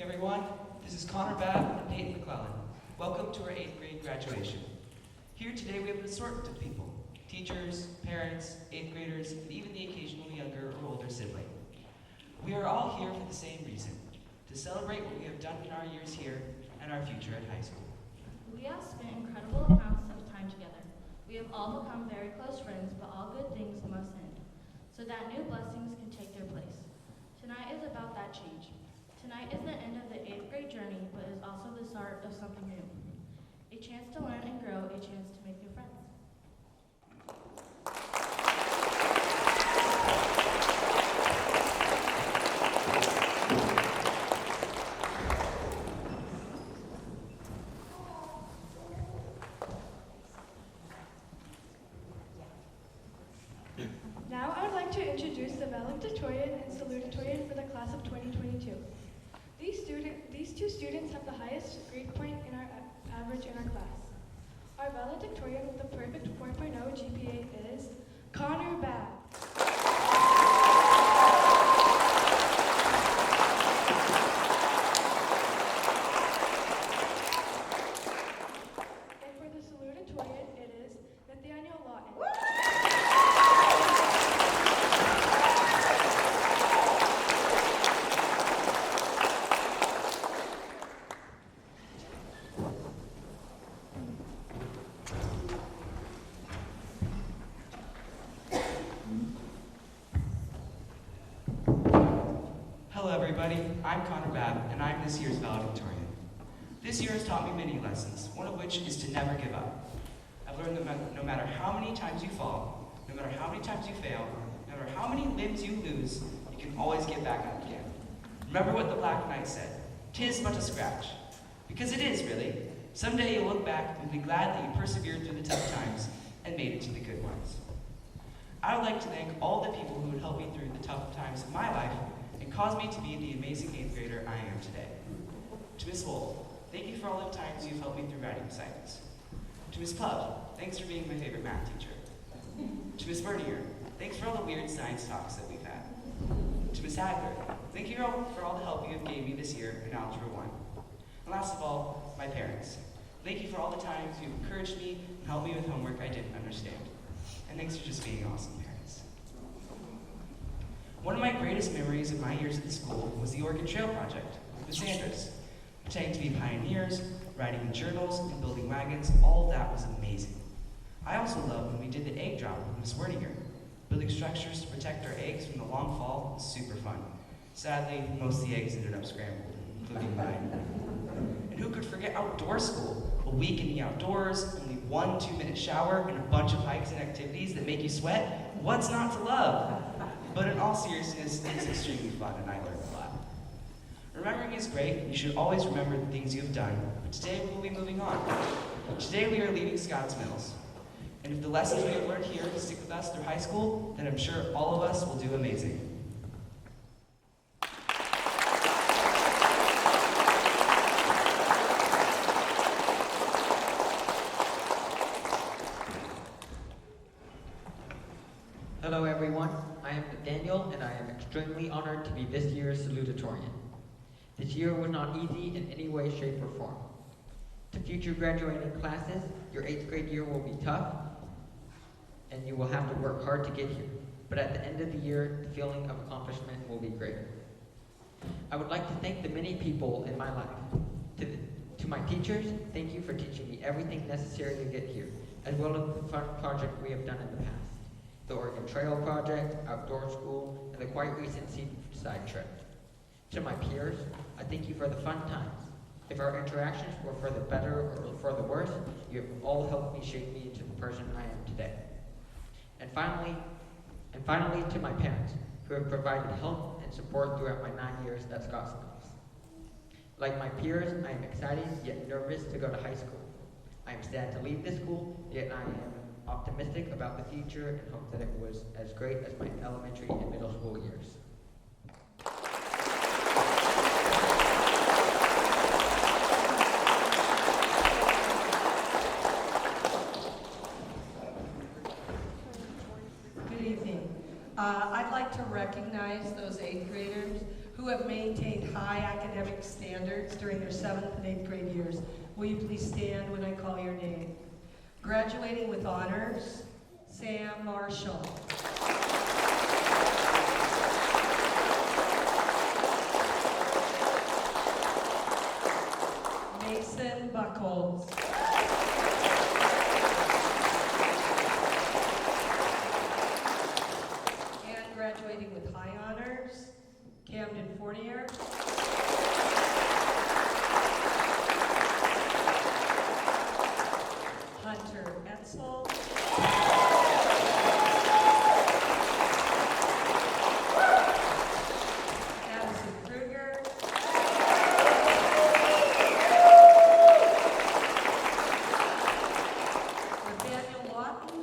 everyone. This is Connor Babb and Peyton McClellan. Welcome to our 8th grade graduation. Here today we have an assortment of people. Teachers, parents, 8th graders, and even the occasional younger or older sibling. We are all here for the same reason, to celebrate what we have done in our years here and our future at high school. We have spent incredible amounts of time together. We have all become very close friends, but all good things must end, so that new blessings can take their place. Tonight is about that change. Tonight is the end of the 8th grade journey, but is also the start of something new. A chance to learn and grow, a chance to make new friends. Now I would like to introduce the valedictorian and salutatorian for the class of 2022. These two students have the highest grade point in our average in our class. Our valedictorian with a perfect 4.0 GPA is Connor Babb. And for the salutatorian, it is Nathaniel Lawton. Hello everybody, I'm Connor Babb, and I'm this year's valedictorian. This year has taught me many lessons, one of which is to never give up. I've learned that no matter how many times you fall, no matter how many times you fail, no matter how many limbs you lose, you can always get back up again. Remember what the Black Knight said, "'Tis but a scratch." Because it is, really. Someday you'll look back and be glad that you persevered through the tough times and made it to the good ones. I would like to thank all the people who would help me through the tough times of my life and caused me to be the amazing 8th grader I am today. To Miss Wolf, thank you for all the times you've helped me through writing assignments. To Miss Pub, thanks for being my favorite math teacher. To Miss Bernier, thanks for all the weird science talks that we've had. To Miss Hagler, thank you for all the help you have gave me this year in Algebra 1. And last of all, my parents. Thank you for all the times you've encouraged me and helped me with homework I didn't understand. And thanks for just being awesome parents. One of my greatest memories of my years at the school was the Oregon Trail Project with the Sandras. Pretending to be pioneers, writing in journals, and building wagons, all of that was amazing. I also loved when we did the egg drop with Miss Werninger. Building structures to protect our eggs from the long fall was super fun. Sadly, most of the eggs ended up scrambled, including mine. And who could forget outdoor school? A week in the outdoors, only 1 2-minute shower, and a bunch of hikes and activities that make you sweat? What's not to love? But in all seriousness, it's extremely fun, and I learned a lot. Remembering is great. You should always remember the things you have done. But today we will be moving on. Today we are leaving Scotts Mills. And if the lessons we have learned here stick with us through high school, then I'm sure all of us will do amazing. Hello everyone, I am Nathaniel and I am extremely honored to be this year's salutatorian. This year was not easy in any way, shape, or form. To future graduating classes, your 8th grade year will be tough and you will have to work hard to get here. But at the end of the year, the feeling of accomplishment will be great. I would like to thank the many people in my life. To my teachers, thank you for teaching me everything necessary to get here, as well as the fun project we have done in the past. The Oregon Trail Project, outdoor school, and the quite recent seaside trip. To my peers, I thank you for the fun times. If our interactions were for the better or for the worse, you have all helped me shape me into the person I am today. And finally, to my parents, who have provided help and support throughout my 9 years at Scotts Mills. Like my peers, I am excited yet nervous to go to high school. I am sad to leave this school, yet I am optimistic about the future and hope that it was as great as my elementary and middle school years. Good evening. I'd like to recognize those 8th graders who who have maintained high academic standards during their 7th and 8th grade years. Will you please stand when I call your name? Graduating with honors, Sam Marshall. Mason Buckholz. And graduating with high honors, Camden Fournier. Hunter Etzel. Addison Kruger. Nathaniel Lawton.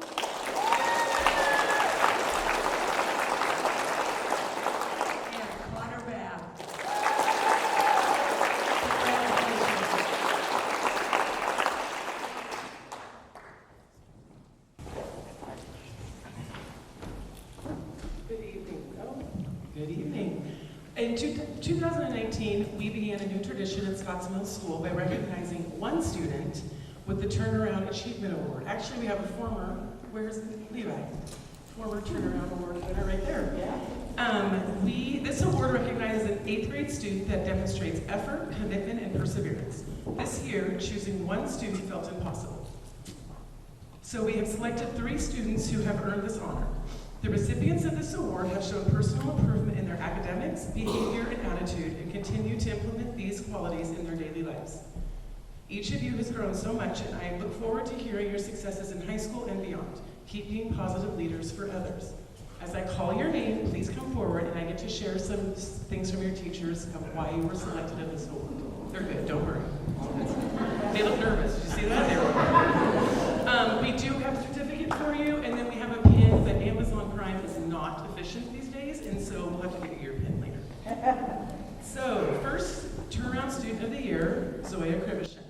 And Connor Babb. Congratulations. Good evening. Oh, good evening. In 2019, we began a new tradition at Scotts Mills School by recognizing one student with the Turnaround Achievement Award. Actually, we have a former, where's Levi? Former Turnaround Award winner right there. This award recognizes an 8th grade student that demonstrates effort, commitment, and perseverance. This year, choosing one student felt impossible. So we have selected 3 students who have earned this honor. The recipients of this award have shown personal improvement in their academics, behavior, and attitude, and continue to implement these qualities in their daily lives. Each of you has grown so much, and I look forward to hearing your successes in high school and beyond. Keep being positive leaders for others. As I call your name, please come forward, and I get to share some things from your teachers of why you were selected in this award. They're good, don't worry. They look nervous. Did you see that? They were. We do have a certificate for you, and then we have a pin, but Amazon Prime is not efficient these days, and so we'll have to get you your pin later. So, first turnaround student of the year, Zoya Krivishyn.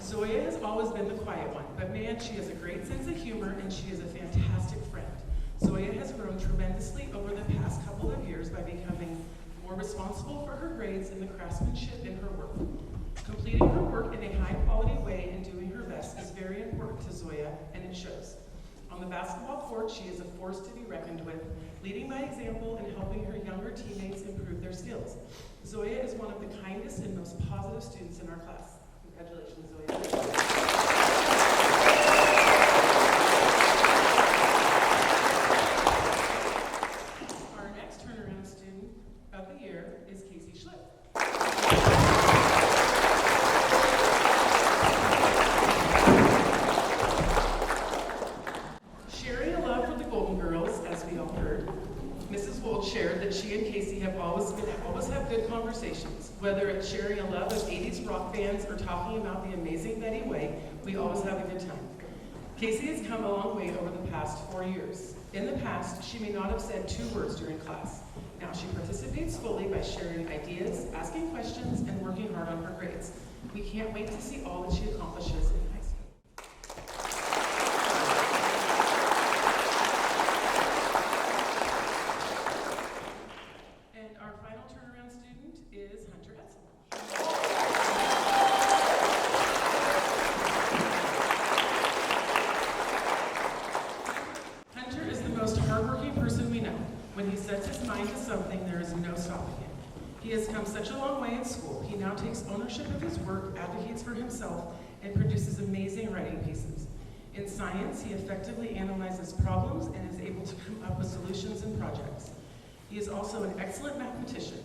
Zoya has always been the quiet one, but man, she has a great sense of humor, and she is a fantastic friend. Zoya has grown tremendously over the past couple of years by becoming more responsible for her grades and the craftsmanship in her work. Completing her work in a high-quality way and doing her best is very important to Zoya, and it shows. On the basketball court, she is a force to be reckoned with, leading by example and helping her younger teammates improve their skills. Zoya is one of the kindest and most positive students in our class. Congratulations, Zoya. Our next turnaround student of the year is Casey Schlipp. Sharing a love for the Golden Girls, as we all heard, Mrs. Wold shared that she and Casey have always have good conversations. Whether it's sharing a love of 80s rock bands or talking about the amazing Betty White, we always have a good time. Casey has come a long way over the past 4 years. In the past, she may not have said 2 words during class. Now she participates fully by sharing ideas, asking questions, and working hard on her grades. We can't wait to see all that she accomplishes in high school. And our final turnaround student is Hunter Etzel. Hunter is the most hardworking person we know. When he sets his mind to something, there is no stopping him. He has come such a long way in school. He now takes ownership of his work, advocates for himself, and produces amazing writing pieces. In science, he effectively analyzes problems and is able to come up with solutions and projects. He is also an excellent mathematician.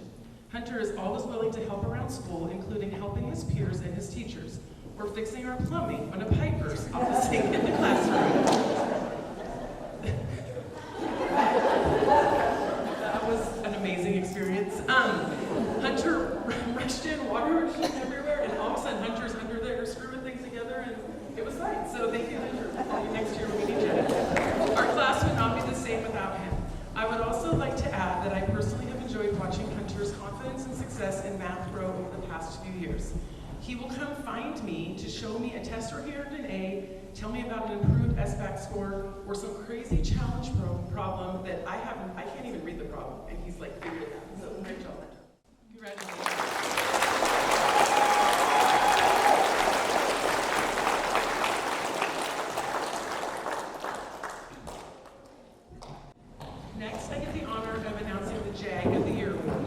Hunter is always willing to help around school, including helping his peers and his teachers, or fixing our plumbing when a pipe bursts off the sink in the classroom. That was an amazing experience. Hunter rushed in, water rushed in everywhere, and all of a sudden Hunter's under there screwing things together, and it was fine. So thank you, Hunter. We'll call you next year when we need you. Our class would not be the same without him. I would also like to add that I personally have enjoyed watching Hunter's confidence and success in math grow over the past few years. He will come find me to show me a test where he earned an A, score or some crazy challenge problem that I can't even read the problem, and he's like figured it out. So great job. Congratulations. Next, I get the honor of announcing the JAG of the Year award.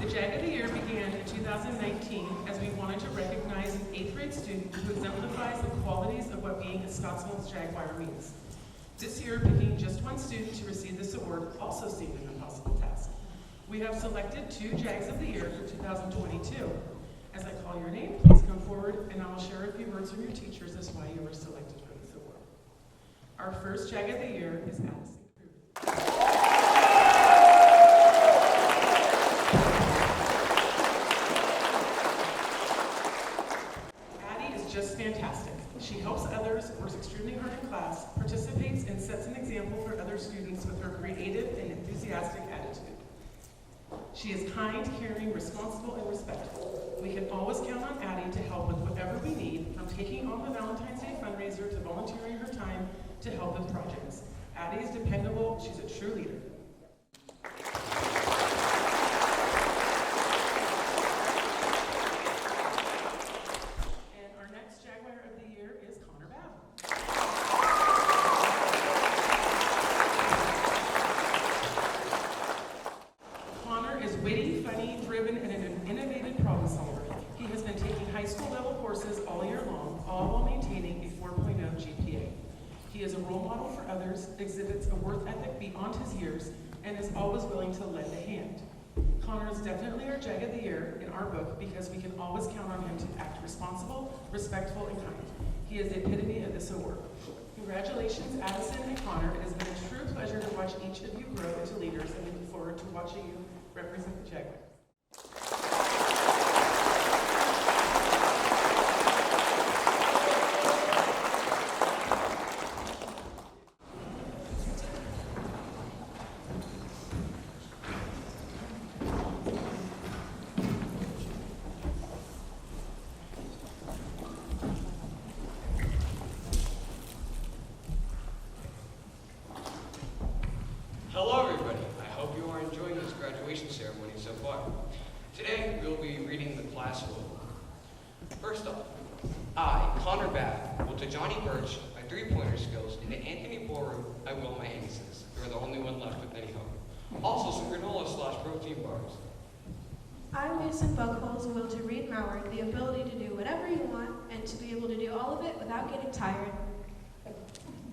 The JAG of the Year began in 2019 as we wanted to recognize an 8th grade student who exemplifies the qualities of what being a Scottsville Jaguar means. This year, picking just one student to receive this award also seemed an impossible task. We have selected 2 JAGs of the Year for 2022. As I call your name, please come forward and I will share a few words from your teachers as why you were selected for this award. Our first JAG of the Year is Addison Kruger. Addie is just fantastic. She helps others, works extremely hard in class, participates, and sets an example for other students with her creative and enthusiastic attitude. She is kind, caring, responsible, and respectful. We can always count on Addie to help with whatever we need, from taking on the Valentine's Day fundraiser to volunteering her time to help with projects. Addie is dependable. She's a true leader. And our next Jaguar of the Year is Connor Babb. Connor is witty, funny, driven, and an innovative problem solver. He has been taking high school level courses all year long, all while maintaining a 4.0 GPA. He is a role model for others, exhibits a work ethic beyond his years, and is always willing to lend a hand. Connor is definitely our Jag of the Year in our book because we can always count on him to act responsible, respectful, and kind. He is the epitome of this award. Congratulations, Addison and Connor. It has been a true pleasure to watch each of you grow into leaders, and we look forward to watching you represent the Jaguars. Hello everybody, I hope you are enjoying this graduation ceremony so far. Today we'll be reading the class will. First off, I, Connor Babb, will to Johnny Birch my three-pointer skills, and to Anthony Boru I will my aces. You're the only one left with any hope. Also some granola/protein bars. I, Mason Buckholes, will to Reed Maurer the ability to do whatever you want and to be able to do all of it without getting tired.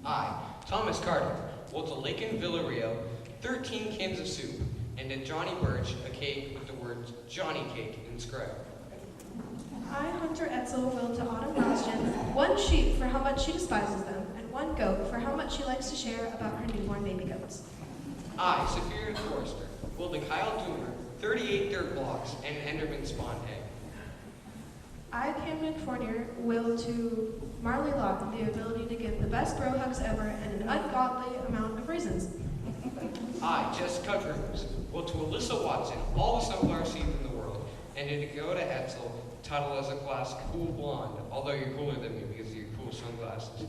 I, Thomas Carter, will to Lakin Villarreal 13 cans of soup, and to Johnny Birch a cake with the words Johnny Cake inscribed. I, Hunter Etzel, will to Autumn Rosgen 1 sheep for how much she despises them, and 1 goat for how much she likes to share about her newborn baby goats. I, Superior Forrester, will to Kyle Doomer 38 dirt blocks and an Enderman spawn egg. I, Camden Fournier, will to Marley Lawton the ability to give the best bro hugs ever and an ungodly amount of reasons. I, Jessica Drews, will to Alyssa Watson all the sunflower seeds in the world, and to Dakota Etzel, titled as a class Cool Blonde, although you're cooler than me because of your cool sunglasses.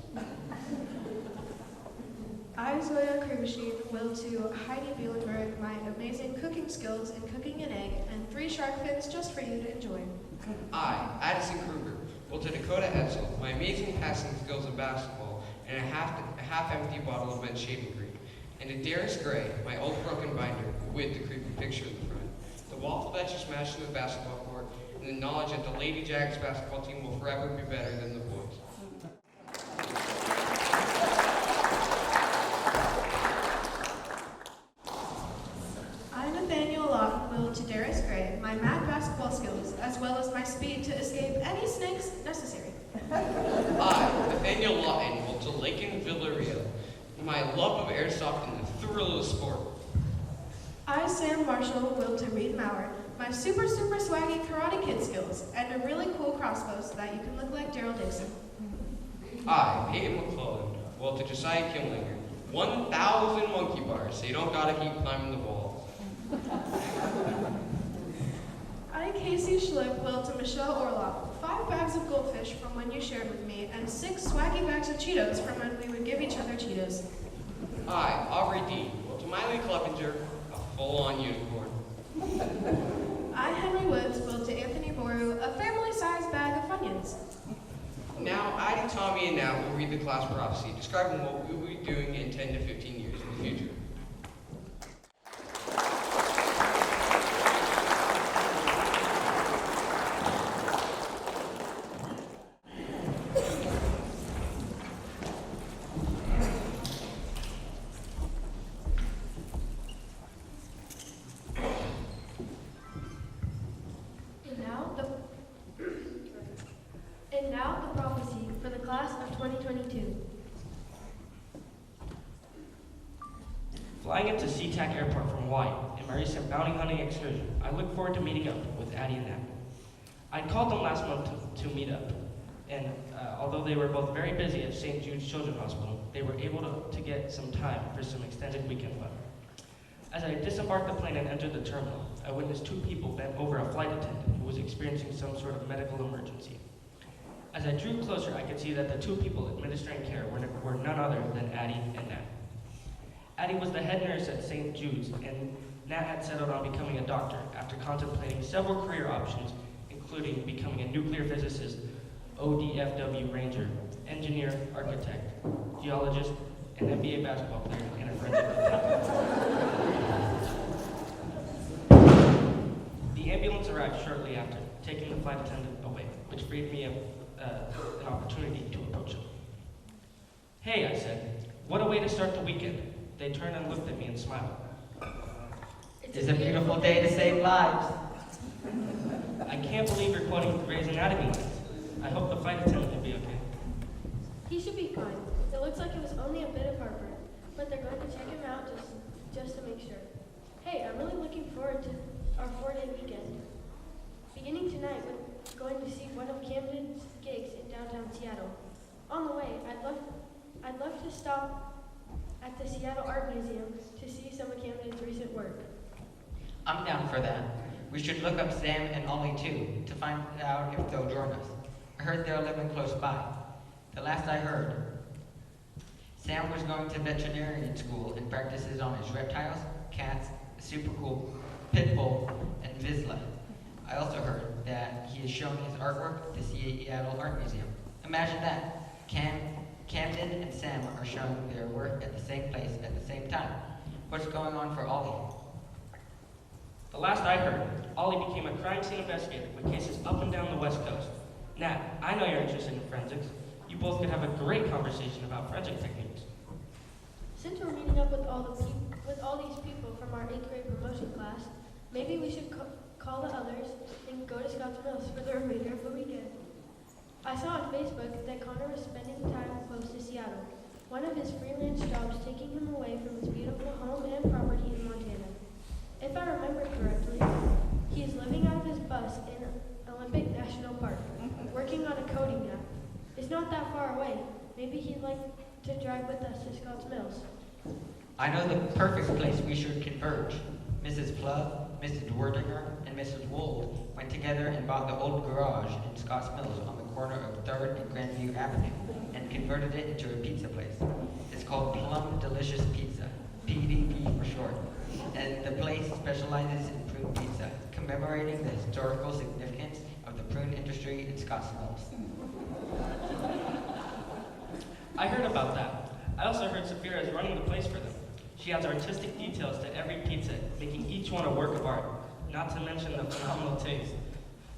I, Zoya Krivashin, will to Heidi Bielenberg my amazing cooking skills in cooking an egg and 3 shark fins just for you to enjoy. I, Addison Kruger, will to Dakota Etzel my amazing passing skills in basketball and a half-empty bottle of men's shaving cream, and to Darius Gray my old broken binder with the creepy picture in the front, the waffle that you smashed in the basketball court, and the knowledge that the Lady Jags basketball team will forever be better than the boys. I, Nathaniel Lawton, will to Darius Gray my mad basketball skills as well as my speed to escape any snakes necessary. I, Nathaniel Lawton, will to Lakin Villarreal my love of airsoft and the thrill of the sport. I, Sam Marshall, will to Reed Maurer my super swaggy Karate Kid skills and a really cool crossbow so that you can look like Daryl Dixon. I, Peyton McClellan, will to Josiah Kimlinger 1,000 monkey bars so you don't gotta keep climbing the walls. I, Casey Schlipp, will to Michelle Orloff 5 bags of goldfish from when you shared with me, and 6 swaggy bags of Cheetos from when we would give each other Cheetos. I, Aubrey Dean, will to Miley Clevenger, a full-on unicorn. I, Henry Woods, will to Anthony Boru a family-sized bag of Funyuns. Now, Addie, Tommy, and Nat will read the class prophecy, describing what we will be doing in 10 to 15 years in the future. And now the prophecy for the class of 2022. Flying into SeaTac Airport from Hawaii in my recent bounty hunting excursion, I look forward to meeting up with Addie and Nat. I called them last month to meet up, and although they were both very busy at St. Jude's Children's Hospital, they were able to get some time for some extended weekend fun. As I disembarked the plane and entered the terminal, I witnessed 2 people bent over a flight attendant who was experiencing some sort of medical emergency. As I drew closer, I could see that the 2 people administering care were none other than Addie and Nat. Addie was the head nurse at St. Jude's, and Nat had settled on becoming a doctor after contemplating several career options, including becoming a nuclear physicist, ODFW ranger, engineer, architect, geologist, an NBA basketball player, and a forensic detective. The ambulance arrived shortly after, taking the flight attendant away, which freed me an opportunity to approach him. "Hey," I said, "what a way to start the weekend." They turned and looked at me and smiled. It's a beautiful day to save lives. "I can't believe you're quoting Grey's Anatomy lines. I hope the flight attendant will be okay." He should be fine. It looks like it was only a bit of heartburn, but they're going to check him out just to make sure. Hey, I'm really looking forward to our 4-day weekend. Beginning tonight, we're going to see one of Camden's gigs in downtown Seattle. On the way, I'd love to stop at the Seattle Art Museum to see some of Camden's recent work. I'm down for that. We should look up Sam and Ollie too, to find out if they'll join us. I heard they're living close by. The last I heard, Sam was going to veterinarian school and practices on his reptiles, cats, a super cool pit bull, and Vizsla. I also heard that he is showing his artwork at the Seattle Art Museum. Imagine that. Camden and Sam are showing their work at the same place at the same time. What's going on for Ollie? The last I heard, Ollie became a crime scene investigator with cases up and down the West Coast. Nat, I know you're interested in forensics. You both could have a great conversation about forensic techniques. Since we're meeting up with all these people from our 8th grade promotion class, maybe we should call the others and go to Scotts Mills for the remainder of the weekend. I saw on Facebook that Connor was spending time close to Seattle, one of his freelance jobs taking him away from his beautiful home and property in Montana. If I remember correctly, he is living out of his bus in Olympic National Park, working on a coding app. It's not that far away. Maybe he'd like to drive with us to Scotts Mills. I know the perfect place we should converge. Mrs. Flood, Mrs. Werdinger, and Mrs. Wold went together and bought the old garage in Scotts Mills on the corner of 3rd and Grandview Avenue and converted it into a pizza place. It's called Plum Delicious Pizza, PDP for short. And the place specializes in prune pizza, commemorating the historical significance of the prune industry in Scotts Mills. I heard about that. I also heard Safira is running the place for them. She adds artistic details to every pizza, making each one a work of art, not to mention the phenomenal taste.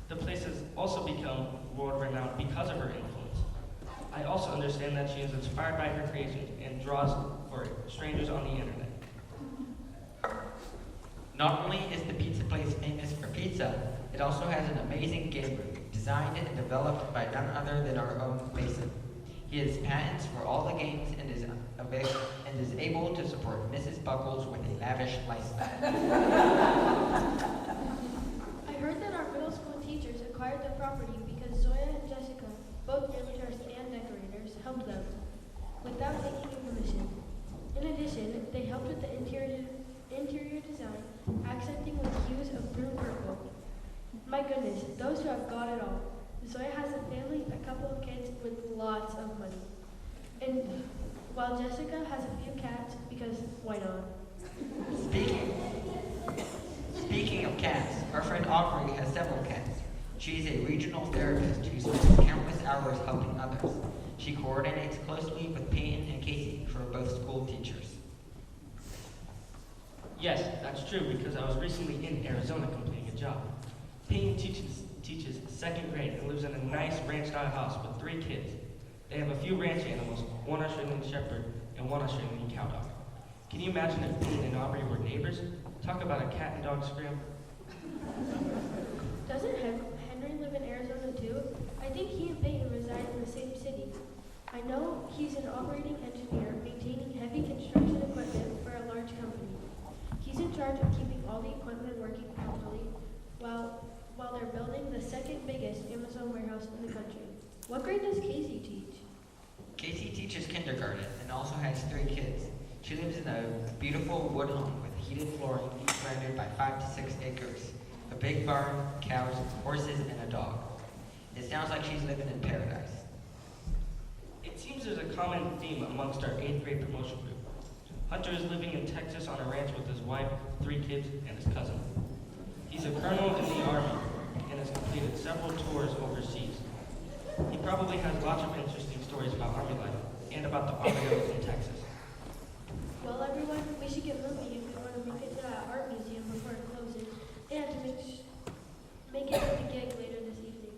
The place has also become world-renowned because of her influence. I also understand that she is inspired by her creations and draws for strangers on the internet. Not only is the pizza place famous for pizza, it also has an amazing game room, designed and developed by none other than our own Mason. He has patents for all the games and is able to support Mrs. Buckles with a lavish lifestyle. I heard that our middle school teachers acquired the property because Zoya and Jessica, both realtors and decorators, helped them without taking your permission. In addition, they helped with the interior design, accenting with hues of blue and purple. My goodness, those who have got it all. Zoya has a family, a couple of kids with lots of money. And while Jessica has a few cats, because why not? Speaking of cats, our friend Aubrey has several cats. She is a regional therapist who spends countless hours helping others. She coordinates closely with Peyton and Casey, who are both school teachers. Yes, that's true because I was recently in Arizona completing a job. Peyton teaches second grade and lives in a nice ranch-style house with 3 kids. They have a few ranch animals, 1 Australian Shepherd and 1 Australian Cow Dog. Can you imagine if Peyton and Aubrey were neighbors? Talk about a cat and dog scram. Doesn't Henry live in Arizona too? I think he and Peyton reside in the same city. I know he's an operating engineer maintaining heavy construction equipment for a large company. He's in charge of keeping all the equipment working properly while they're building the second biggest Amazon warehouse in the country. What grade does Casey teach? Casey teaches kindergarten and also has 3 kids. She lives in a beautiful wood home with heated flooring surrounded by 5 to 6 acres, a big barn, cows, horses, and a dog. It sounds like she's living in paradise. It seems there's a common theme amongst our 8th grade promotion group. Hunter is living in Texas on a ranch with his wife, 3 kids, and his cousin. He's a colonel in the Army and has completed several tours overseas. He probably has lots of interesting stories about Army life and about the Armadillos in Texas. Well, everyone, we should get moving if we want to make it to that art museum before it closes, and to make it to the gig later this evening.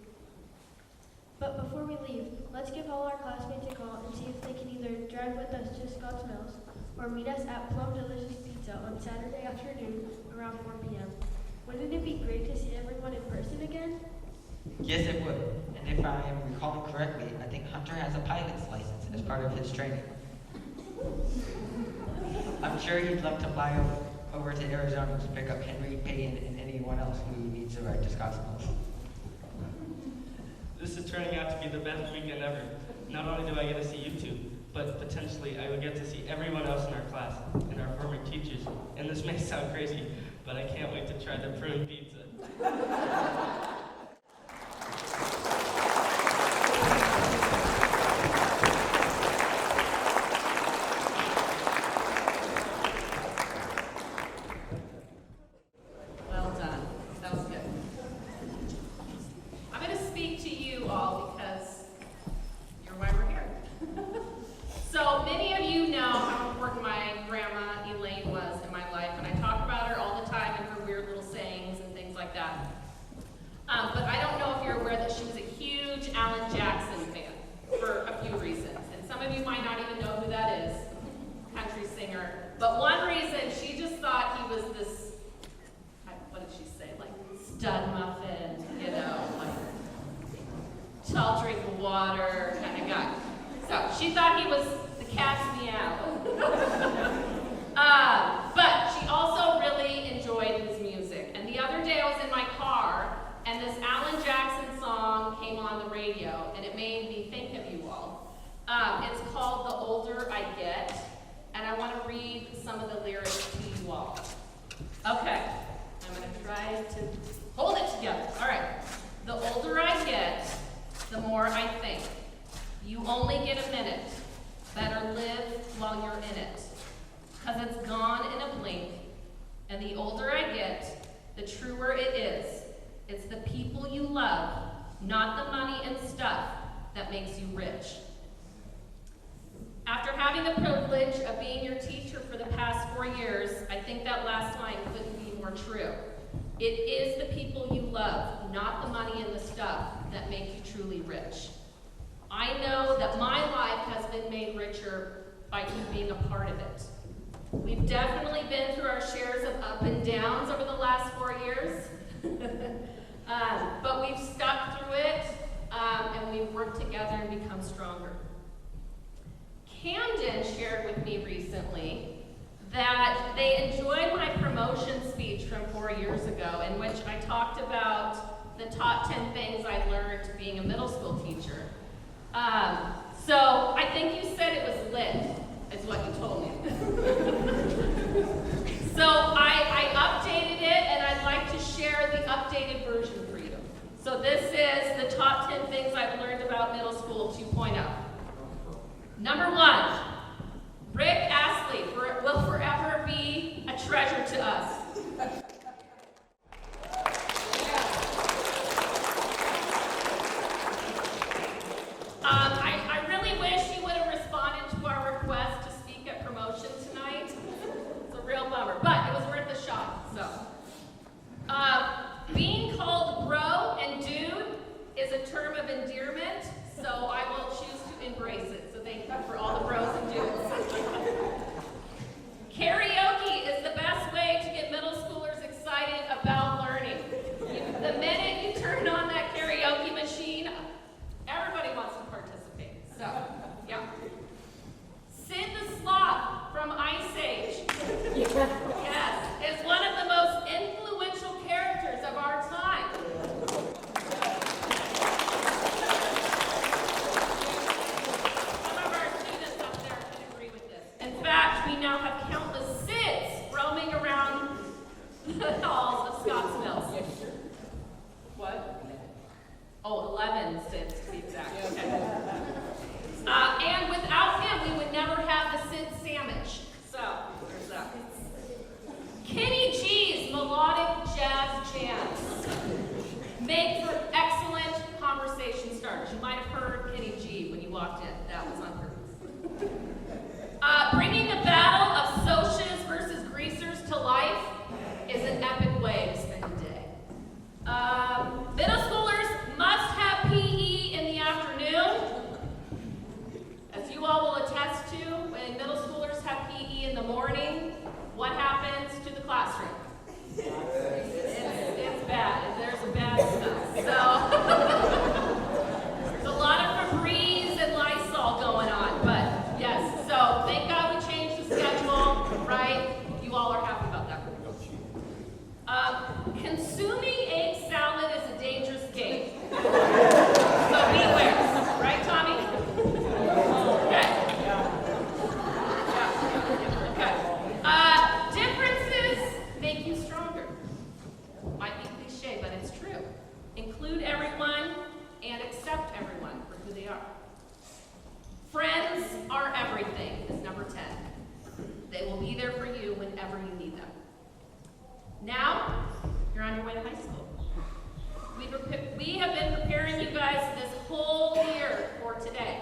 But before we leave, let's give all our classmates a call and see if they can either drive with us to Scott's Mills or meet us at Plum Delicious Pizza on Saturday afternoon around 4 p.m. Wouldn't it be great to see everyone in person again? Yes, it would. And if I am recalling correctly, I think Hunter has a pilot's license as part of his training. I'm sure he'd love to fly over to Arizona to pick up Henry, Peyton, and anyone else who needs a ride to Scotts Mills. This is turning out to be the best weekend ever. Not only do I get to see you 2, but potentially I will get to see everyone else in our class and our former teachers. And this may sound crazy, but I can't wait to try the prune pizza. Well done. That was good. I'm going to speak to you all because you're why we're here. So many of you know how important my grandma Elaine was in my life, and I talk about her all the time and her weird little sayings and things like that. But I don't know if you're aware that she was a huge Alan Jackson fan for a few reasons. And some of you might not even know who that is, country singer. But one reason, she just thought he was this, what did she say, like stud muffin, you know, like tall drink of water kind of guy. So she thought he was the cat's meow. But she also really enjoyed his music. And the other day I was in my car, and this Alan Jackson song came on the radio, and it made me think of you all. It's called The Older I Get, and I want to read some of the lyrics to you all. Okay, I'm going to try to hold it together. All right. The older I get, the more I think. You only get a minute. Better live while you're in it. 'Cause it's gone in a blink. And the older I get, the truer it is. It's the people you love, not the money and stuff, that makes you rich. After having the privilege of being your teacher for the past 4 years, I think that last line couldn't be more true. It is the people you love, not the money and the stuff, that make you truly rich. I know that my life has been made richer by you being a part of it. We've definitely been through our shares of up and downs over the last 4 years, but we've stuck through it, and we've worked together and become stronger. Camden shared with me recently that they enjoyed my promotion speech from 4 years ago, in which I talked about the top 10 things I learned being a middle school teacher. So I think you said it was lit, is what you told me. So I updated it, and I'd like to share the updated version for you. So So this is the top 10 things I've learned about middle school 2.0. Number 1, Rick Astley will forever be a treasure to us. I really wish he would have responded to our request to speak at promotion tonight. It's a real bummer, but it was worth a shot. So, being called bro and dude is a term of endearment, so I will choose to embrace it. So thank you for all the bros and dudes. Karaoke is the best way to get middle schoolers excited about learning. The minute you turn on that karaoke machine, everybody wants to participate. So, yeah. Sid the Sloth from Ice Age. Yes, is one of the most influential characters of our time. Some of our students up there can agree with this. In fact, we now have countless Sids roaming around the halls of Scotts Mills. What? Oh, 11 Sids to be exact. Okay. And without him, we would never have the Sid sandwich. So, there's that. Kenny G's melodic jazz jams make for excellent conversation starters. You might have heard Kenny G when you walked in. That was on purpose. Bringing the battle of socias versus greasers to life is an epic way to spend a day. Middle schoolers must have PE in the afternoon. As you all will attest to, when middle schoolers have PE in the morning, what happens to the classroom? It's bad. There's a bad smell. So, there's a lot of Febreze and Lysol going on, but yes. So, thank God we changed the schedule, right? You all are happy about that. Consuming egg salad is a dangerous game. So beware. Right, Tommy? Okay. Yeah. Okay. Differences make you stronger. Might be cliche, but it's true. Include everyone and accept everyone for who they are. Friends are everything is number 10. They will be there for you whenever you need them. Now, you're on your way to high school. We have been preparing you guys this whole year for today.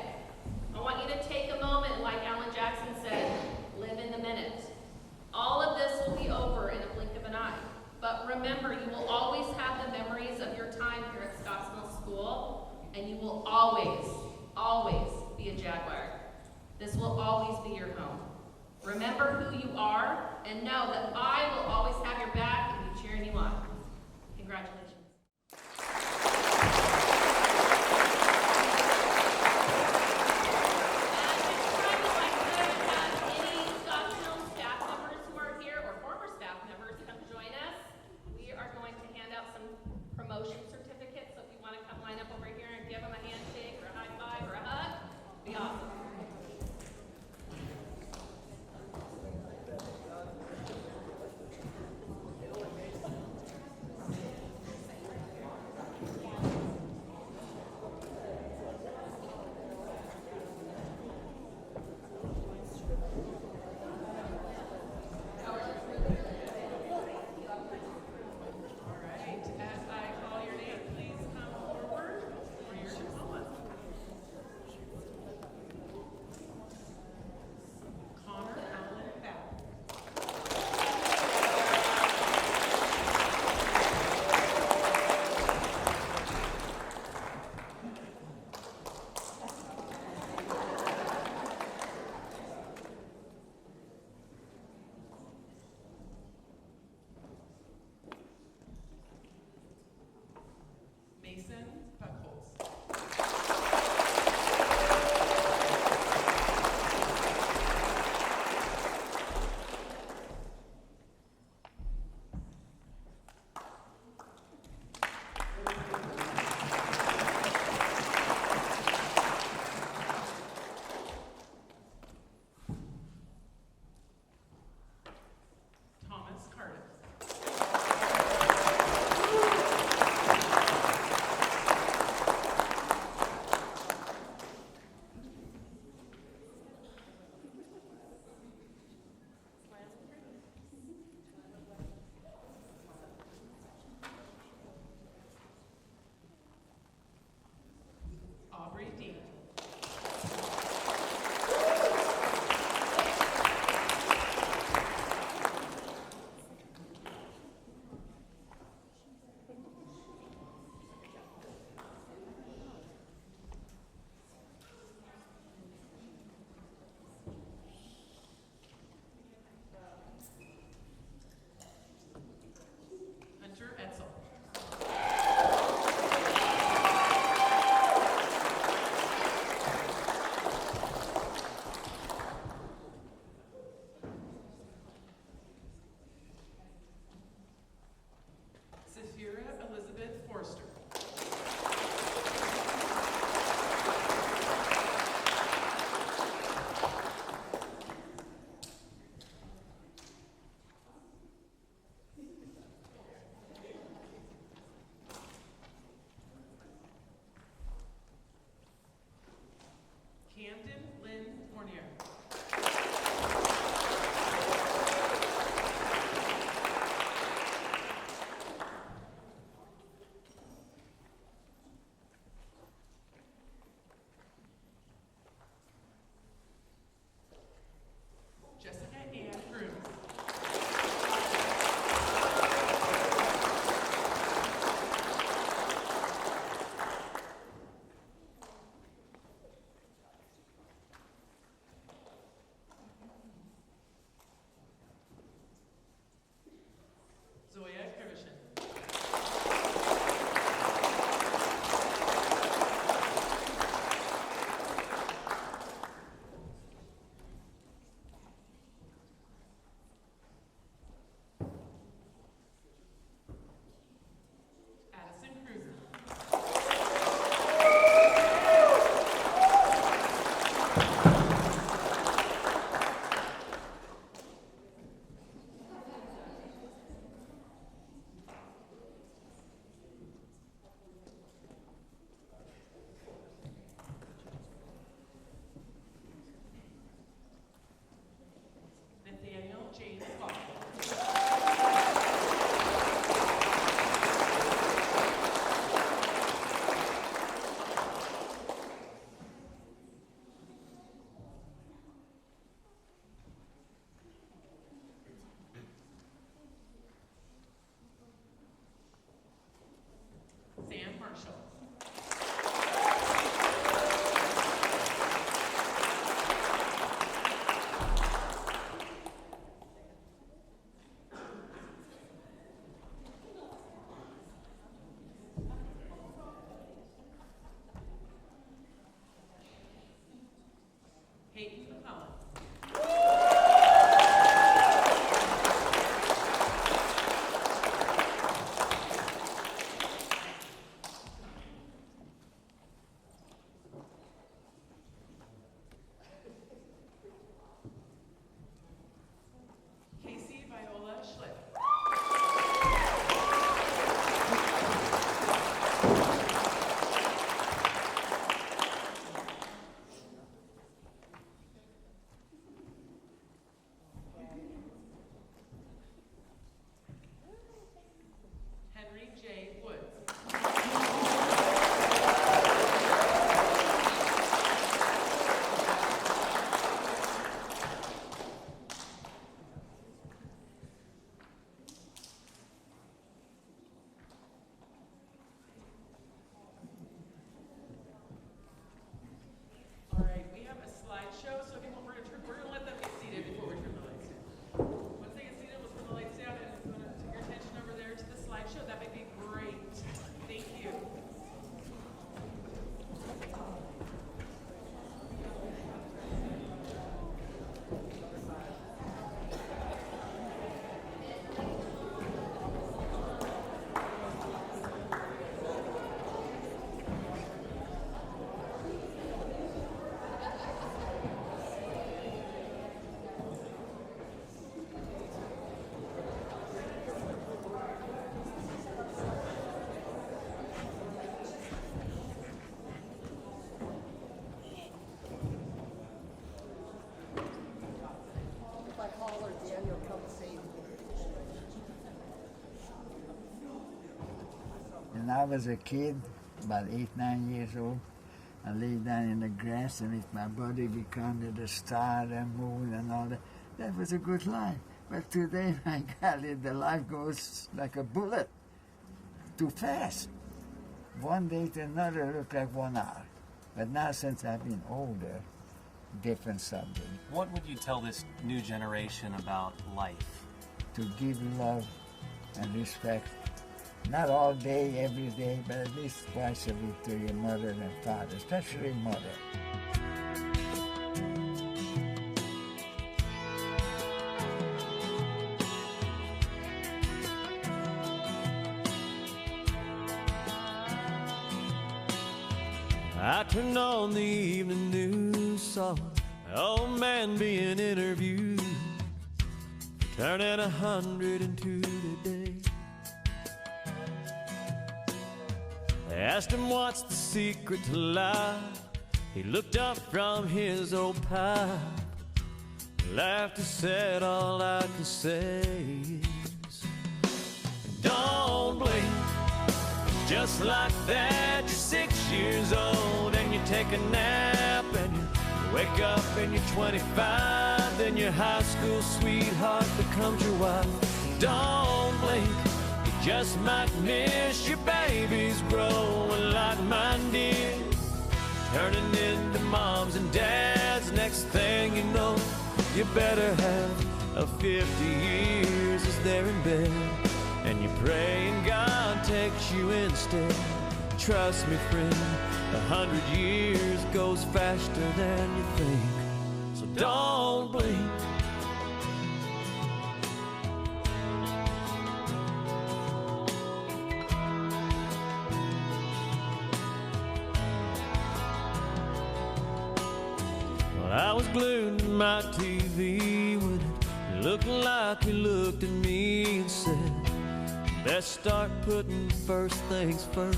I want you to take a moment, like Alan Jackson said, live in the minute. All of this will be over in a blink of an eye. But remember, you will always have the memories of your time here at Scottsville School, and you will always, always be a Jaguar. This will always be your home. Remember who you are, and know that I will always have your back and be cheering you on. Congratulations. Promotion certificates, so if you want to come line up over here and give them a handshake or a high five or a hug, be awesome. caller, Daniel, come save me. When I was a kid, about 8, 9 years old, I lay down in the grass and if my body became the star and moon and all that, that was a good life. But today, my God, the life goes like a bullet, too fast. One day to another look like 1 hour. But now since I've been older, different subject. What would you tell this new generation about life? To give love and respect, not all day, every day, but at least twice a week to your mother and father, especially mother. I turned on the evening news, saw an old man being interviewed, turning 102 today. They asked him what's the secret to life. He looked up from his old pipe, laughed and said, all I can say is, don't blink. Just like that, you're 6 years old and you take a nap and you wake up and you're 25. Then your high school sweetheart becomes your wife. Don't blink, you just might miss your babies growing like mine did, turning into moms and dads. Next thing you know, you better have a 50 years as they're in bed, and you pray and God takes you instead. Trust me, friend, 100 years goes faster than you think, so don't blink. Well, I was glued to my TV when it looked like you looked at me and said, best start putting first things first.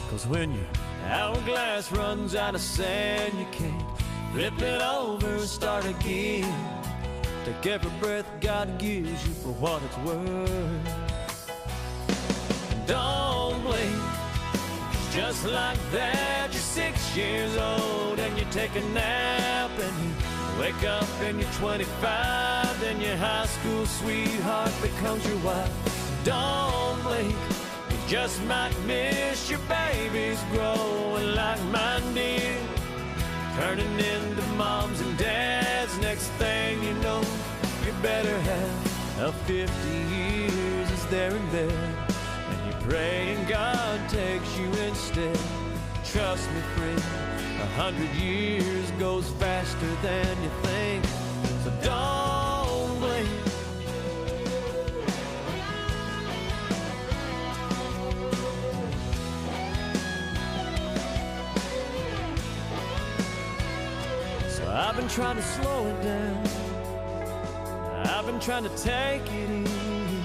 'Cause when your hourglass runs out of sand, you can't flip it over and start again. Take every breath God gives you for what it's worth. Don't blink, just like that, you're 6 years old and you take a nap and you wake up and you're 25. Then your high school sweetheart becomes your wife. Don't blink, you just might miss your babies growing like mine did, turning into moms and dads. Next thing you know, you better have a 50 years as they're in bed, and you pray and God takes you instead. Trust me, friend, 100 years goes faster than you think, so don't blink. So I've been trying to slow it down, I've been trying to take it easy,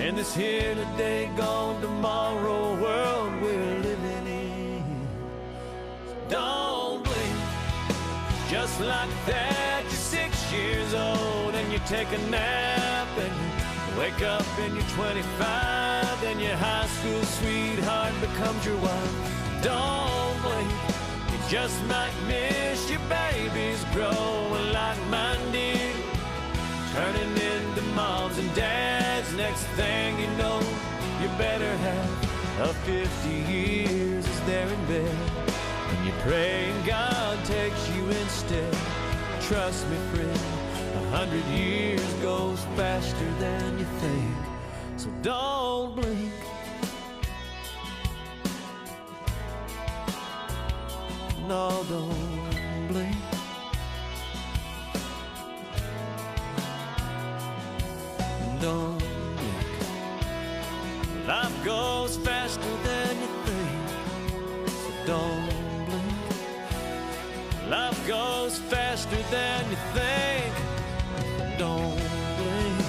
in this here today, gone tomorrow world we're living in. Don't blink, just like that, you're 6 years old and you take a nap and you wake up and you're 25. Then your high school sweetheart becomes your wife. Don't blink, you just might miss your babies growing like mine did, turning into moms and dads. Next thing you know, you better have a 50 years as they're in bed, and you pray and God takes you instead. Trust me, friend, 100 years goes faster than you think, so don't blink. No, don't blink. Don't blink. Life goes faster than you think, so don't blink. Life goes faster than you think, don't blink.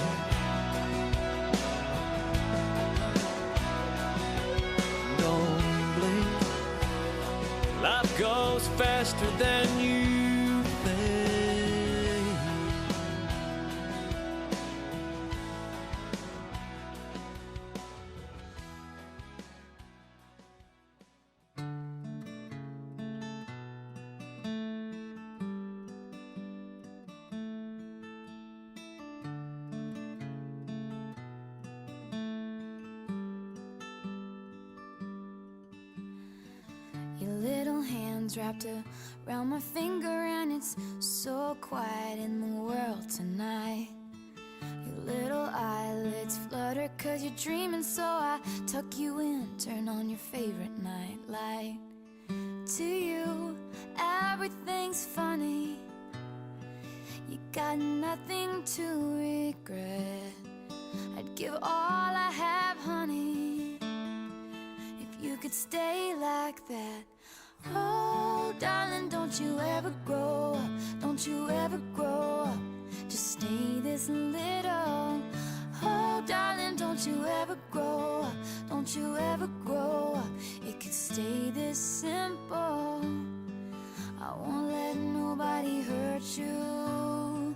Don't blink. Life goes faster than you think. hands wrapped around my finger, and it's so quiet in the world tonight. Your little eyelids flutter 'cause you're dreaming, so I tuck you in, turn on your favorite night light. To you, everything's funny. You got nothing to regret. I'd give all I have, honey, if you could stay like that. Oh, darling, don't you ever grow up, don't you ever grow up, just stay this little. Oh, darling, don't you ever grow up, don't you ever grow up, it could stay this simple. I won't let nobody hurt you,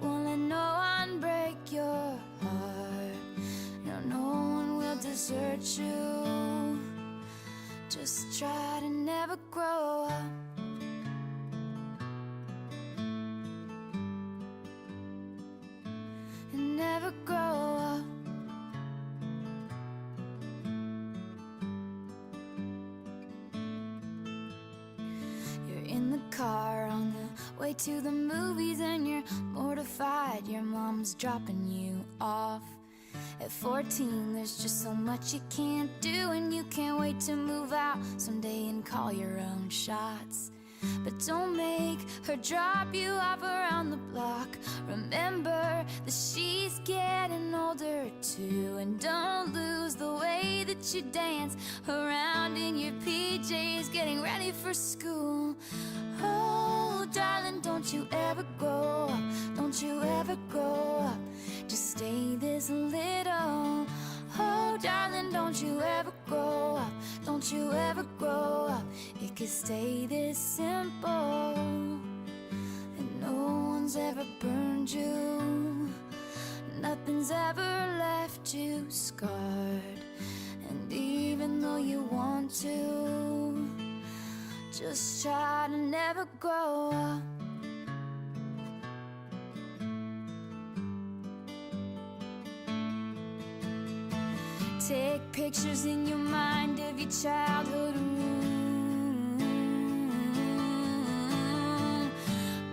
won't let no one break your heart. No one will desert you. Just try to never grow up. And never grow up. You're in the car on the way to the movies, and you're mortified your mom's dropping you off. At 14, there's just so much you can't do, and you can't wait to move out someday and call your own shots. But don't make her drop you off around the block. Remember that she's getting older too, and don't lose the way that you dance around in your PJs getting ready for school. Oh, darling, don't you ever grow up, don't you ever grow up, just stay this little. Oh, darling, don't you ever grow up, don't you ever grow up, it could stay this simple. And no one's ever burned you, nothing's ever left you scarred. And even though you want to, just try to never grow up. Take pictures in your mind of your childhood room.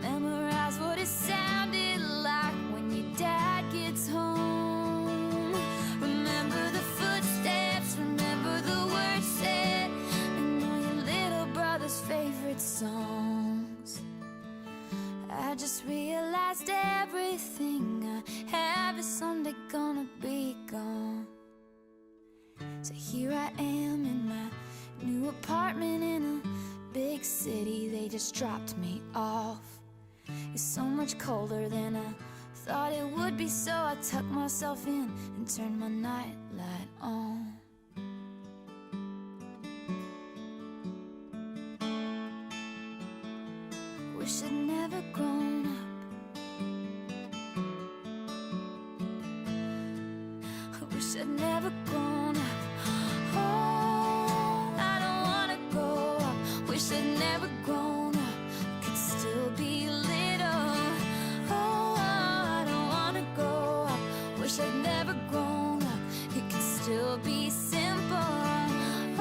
Memorize what it sounded like when your dad gets home. Remember the footsteps, remember the words said, and all your little brother's favorite songs. I just realized everything I have is someday gonna be gone. So here I am in my new apartment in a big city. They just dropped me off. It's so much colder than I thought it would be, so I tucked myself in and turned my nightlight on. Wish I'd never grown up. I wish I'd never grown up. Oh, I don't wanna grow up. Wish I'd never grown up. Could still be little. Oh, I don't wanna grow up. Wish I'd never grown up. It could still be simple.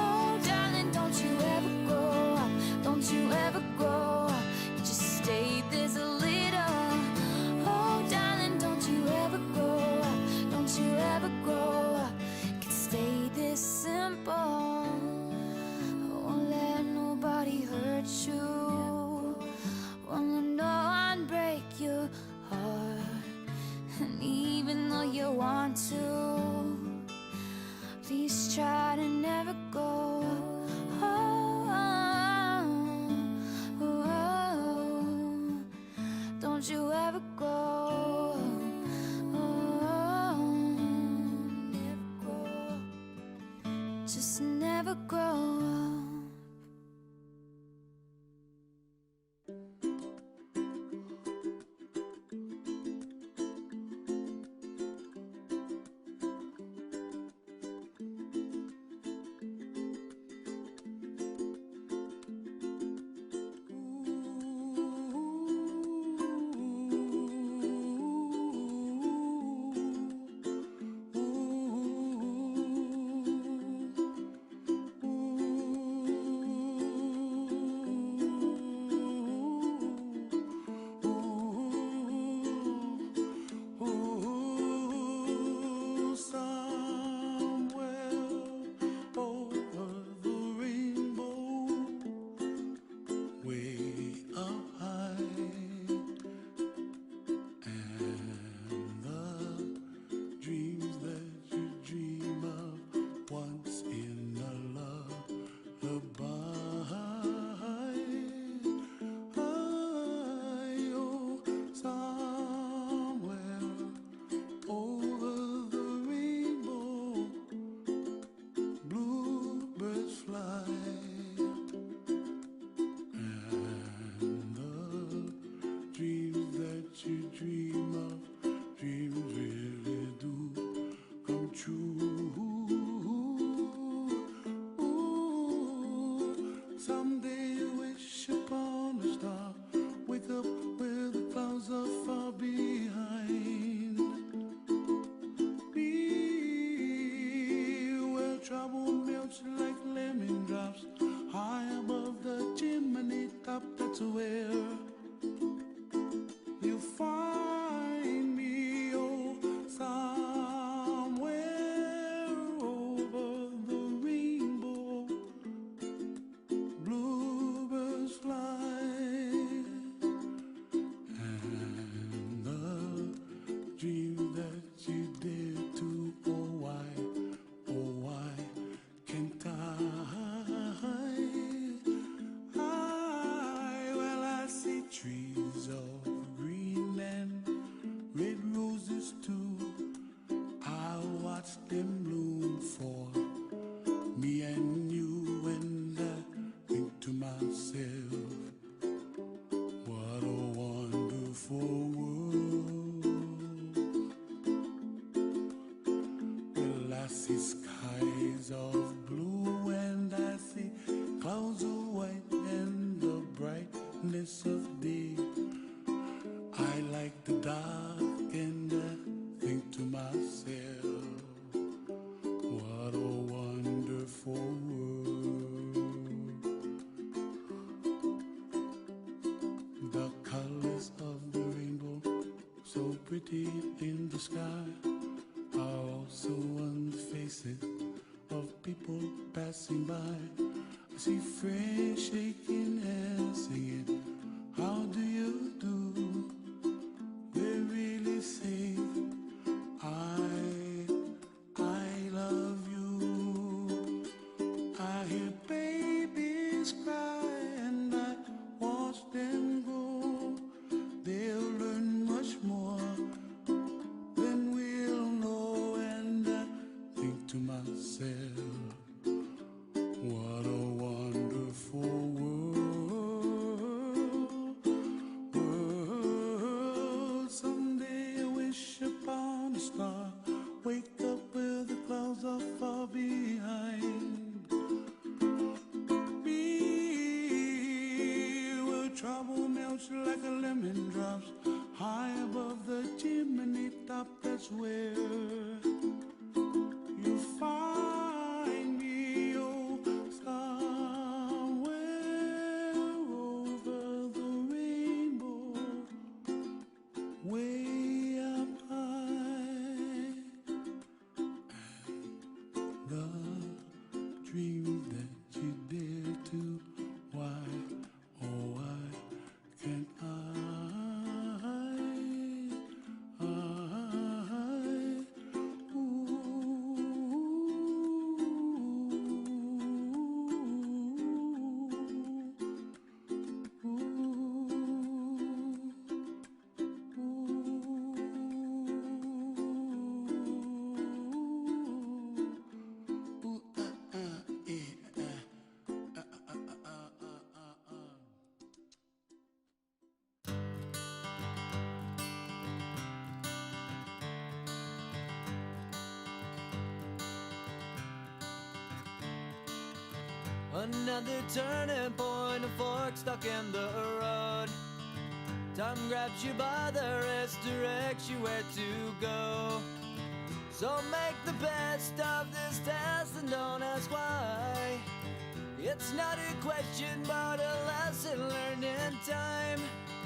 Oh, darling, don't you ever grow up. Don't you ever grow up. You just stay this little. Oh, darling, don't you ever grow up. Don't you ever grow up. Stay this simple. I won't let nobody hurt you, won't let no one break your heart. And even though you want to, please try to never go. Oh, oh, oh, don't you ever go. Just never grow up. somewhere. You find me, oh, somewhere over the rainbow. Bluebirds fly, and the dream that you did to, oh why can't I? Well, I see trees of green and red roses too. I watch them bloom for me and you, and I think to myself, what a wonderful world. Well, I see skies of blue and I see clouds of white and the brightness of day. I like the dark and I think to myself, what a wonderful world. The colors of the rainbow, so pretty in the sky, are also on the faces of people passing by. I see friends shaking hands, singing, how do you do? They really say, I love you. I hear babies cry and I watch them grow. They'll learn much more than we'll know, and I think to myself, what a wonderful world. Someday I wish upon a star, wake up where the clouds are far behind me, where trouble melts like a lemon drops high above the chimney top. That's where you find me, oh, somewhere over the rainbow, way up high. And the dream that you dare to, why, oh why can't I? Another turning point, a fork stuck in the road. Time grabs you by the wrist, directs you where to go. So make the best of this test and don't ask why. It's not a question but a lesson learned in time.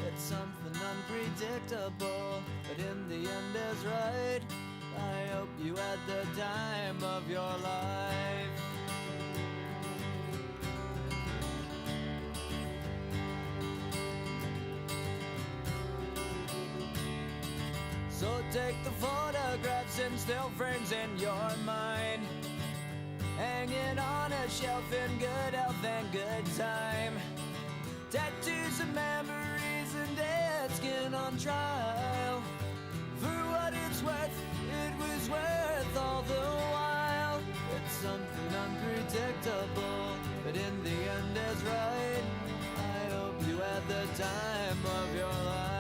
It's something unpredictable, but in the end is right. I hope you had the time of your life. So take the photographs and still frames in your mind, hanging on a shelf in good health and good time. Tattoos of memories and dead skin on trial. For what it's worth, it was worth all the while. It's something unpredictable, but in the end is right. I hope you had the time of your life.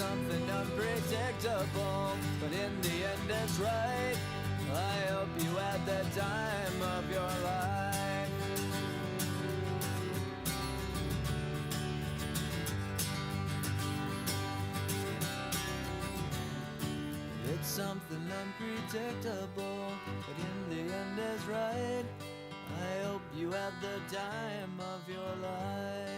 something unpredictable, but in the end it's right. I hope you had the time of your life. It's something unpredictable, but in the end is right. I hope you had the time of your life.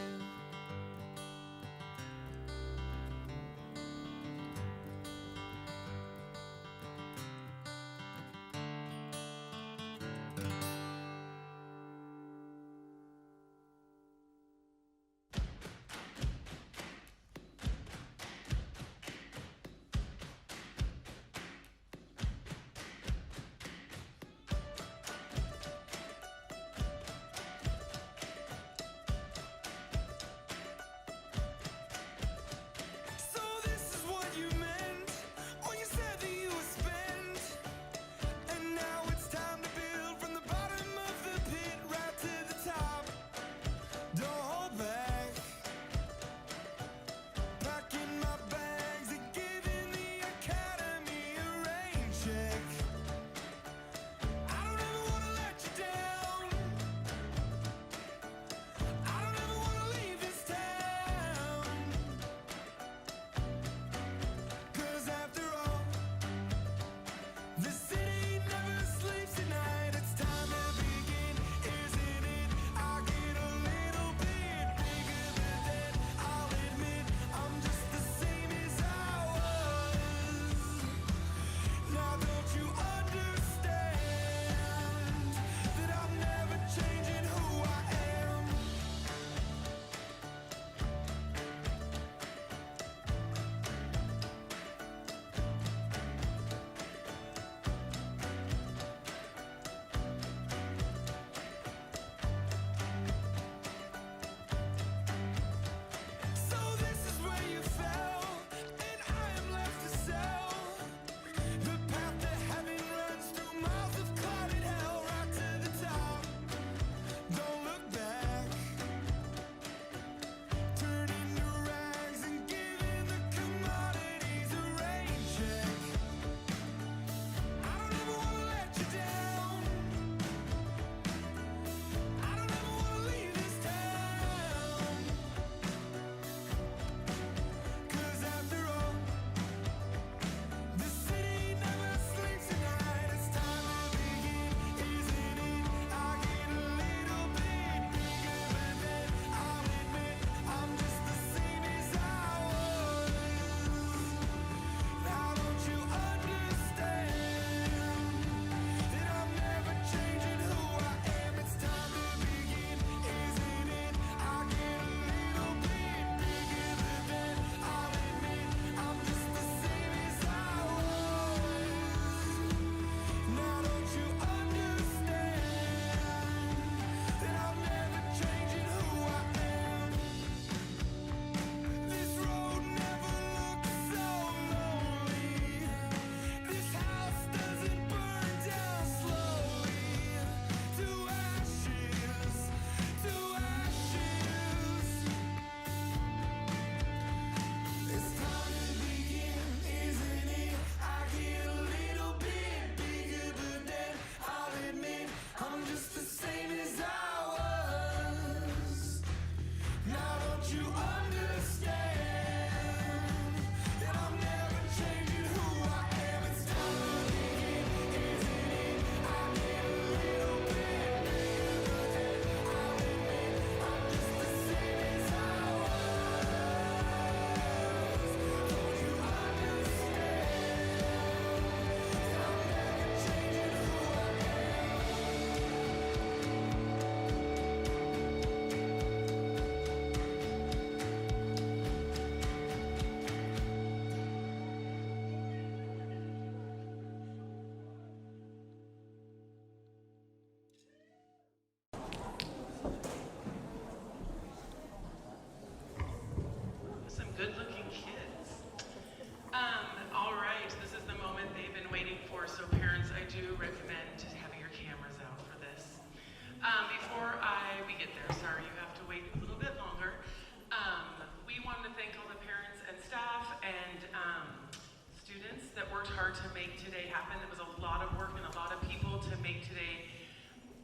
hard to make today happen. It was a lot of work and a lot of people to make today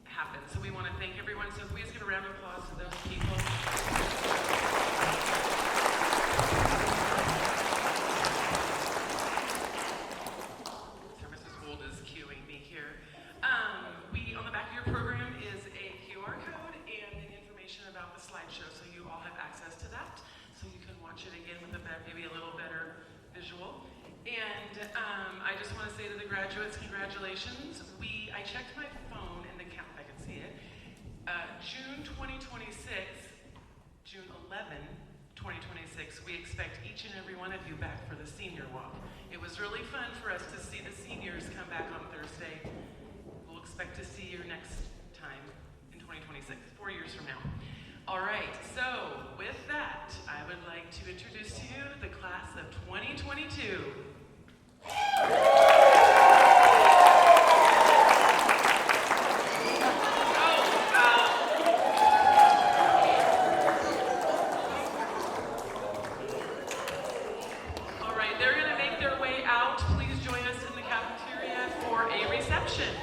happen. So we want to thank everyone. So if we just give a round of applause to those people. So Mrs. Gould is cueing me here. On the back of your program is a QR code and an information about the slideshow, so you all have access to that, so you can watch it again with maybe a little better visual. And I just want to say to the graduates, congratulations. I checked my phone and the count, I can see it. June 2026, June 11, 2026, we expect each and every one of you back for the senior walk. It was really fun for us to see the seniors come back on Thursday. We'll expect to see you next time in 2026, 4 years from now. All right, so with that, I would like to introduce to you the class of 2022. All right, they're going to make their way out. Please join us in the cafeteria for a reception.